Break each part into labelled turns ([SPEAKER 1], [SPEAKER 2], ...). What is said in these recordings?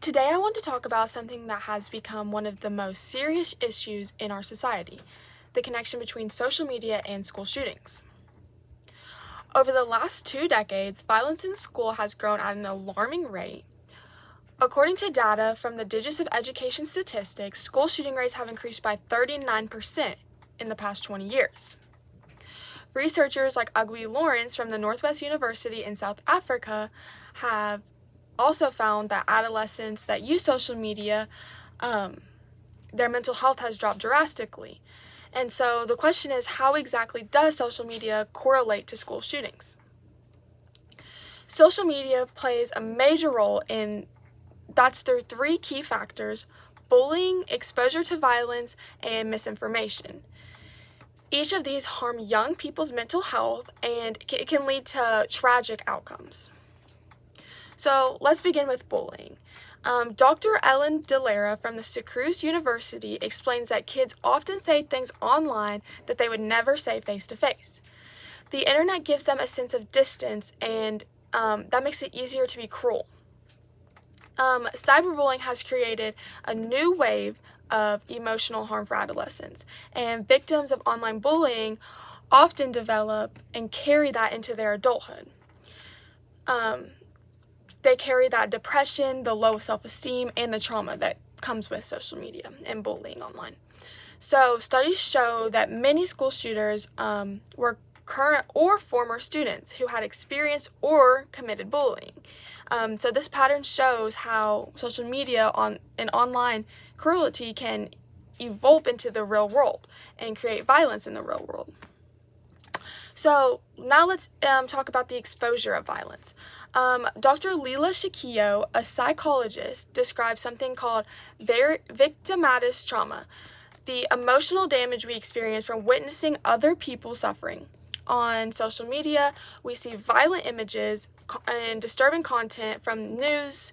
[SPEAKER 1] Today I want to talk about something that has become one of the most serious issues in our society, the connection between social media and school shootings. Over the last 2 decades, violence in school has grown at an alarming rate. According to data from the Digits of Education Statistics, school shooting rates have increased by 39% in the past 20 years. Researchers like Agui Lawrence from the Northwest University in South Africa have also found that adolescents that use social media, their mental health has dropped drastically. And so the question is, how exactly does social media correlate to school shootings? Social media plays a major role that's through 3 key factors: bullying, exposure to violence, and misinformation. Each of these harm young people's mental health, and it can lead to tragic outcomes. So let's begin with bullying. Dr. Ellen DeLara from the Syracuse University explains that kids often say things online that they would never say face-to-face. The internet gives them a sense of distance, and that makes it easier to be cruel. Cyberbullying has created a new wave of emotional harm for adolescents, and victims of online bullying often develop and carry that into their adulthood. They carry that depression, the low self-esteem, and the trauma that comes with social media and bullying online. So studies show that many school shooters were current or former students who had experienced or committed bullying. So this pattern shows how social media and online cruelty can evolve into the real world and create violence in the real world. So now let's talk about the exposure of violence. Dr. Leela Shakio, a psychologist, describes something called victimatous trauma, the emotional damage we experience from witnessing other people suffering. On social media, we see violent images and disturbing content from news,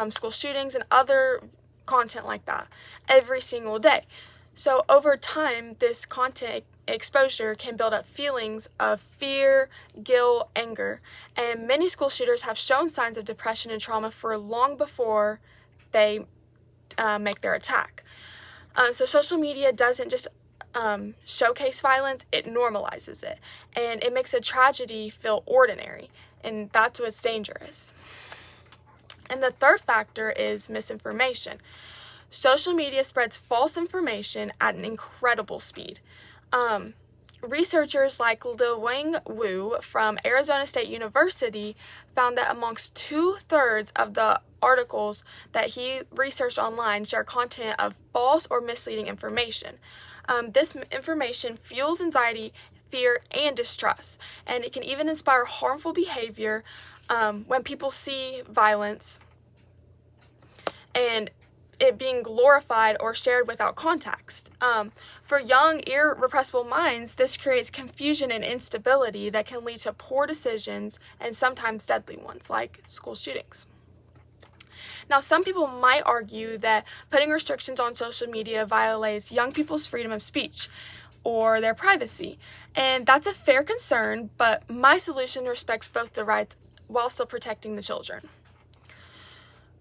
[SPEAKER 1] school shootings, and other content like that every single day. So over time, this content exposure can build up feelings of fear, guilt, anger, and many school shooters have shown signs of depression and trauma for long before they make their attack. So social media doesn't just showcase violence, it normalizes it, and it makes a tragedy feel ordinary, and that's what's dangerous. And the third factor is misinformation. Social media spreads false information at an incredible speed. Researchers like Liweng Wu from Arizona State University found that amongst 2/3 of the articles that he researched online share content of false or misleading information. This information fuels anxiety, fear, and distrust, and it can even inspire harmful behavior when people see violence and it being glorified or shared without context. For young, irrepressible minds, this creates confusion and instability that can lead to poor decisions and sometimes deadly ones, like school shootings. Now, some people might argue that putting restrictions on social media violates young people's freedom of speech or their privacy, and that's a fair concern, but my solution respects both the rights while still protecting the children.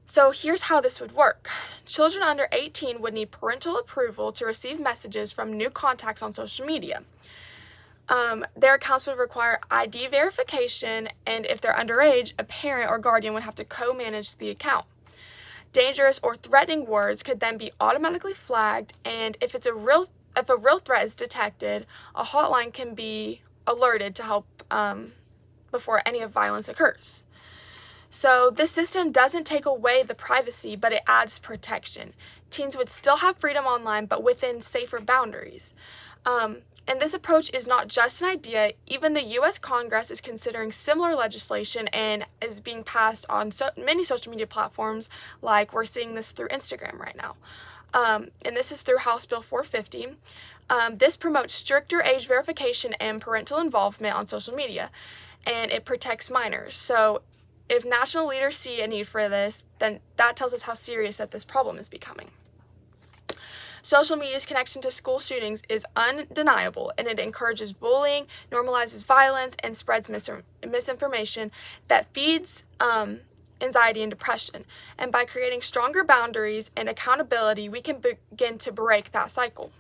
[SPEAKER 1] So here's how this would work. Children under 18 would need parental approval to receive messages from new contacts on social media. Their accounts would require ID verification, and if they're underage, a parent or guardian would have to co-manage the account. Dangerous or threatening words could then be automatically flagged, and if a real threat is detected, a hotline can be alerted to help before any of violence occurs. So this system doesn't take away the privacy, but it adds protection. Teens would still have freedom online, but within safer boundaries. And this approach is not just an idea. Even the U.S. Congress is considering similar legislation and is being passed on many social media platforms, like we're seeing this through Instagram right now. And this is through House Bill 450. This promotes stricter age verification and parental involvement on social media, and it protects minors. So if national leaders see a need for this, then that tells us how serious that this problem is becoming. Social media's connection to school shootings is undeniable, and it encourages bullying, normalizes violence, and spreads misinformation that feeds anxiety and depression. And by creating stronger boundaries and accountability, we can begin to break that cycle.